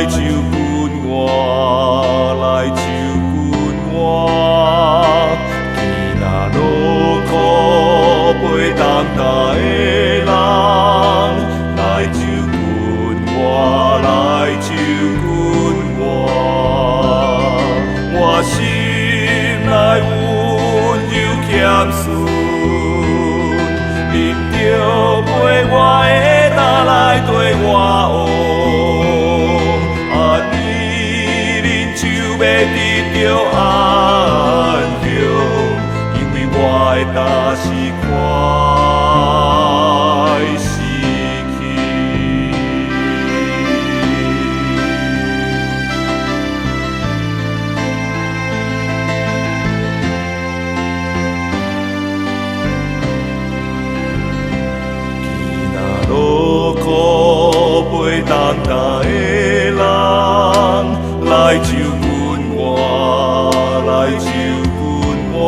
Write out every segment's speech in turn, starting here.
来就阮我，来就阮我，今仔路苦陪当大的人，来就阮我，来就阮我，我心内温柔谦逊，忍着陪我的担来对我学。要得到安详，因为我的担是快失去。今仔路苦陪当大的人，来就来就阮我，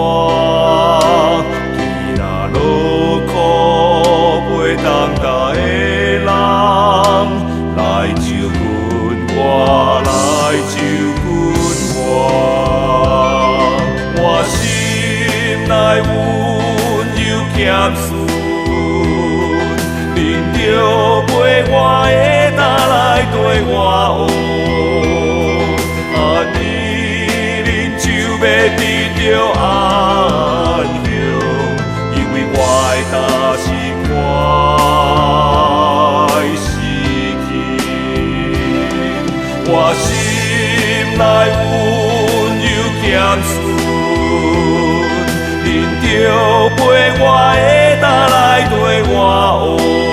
今仔路苦陪当大的人，来就阮我，来就阮我，我心内温柔谦逊，忍着陪我的担来对我学。要得到安详，因为我的担是快失去。我心内温柔谦逊，忍着陪我的担来对我学。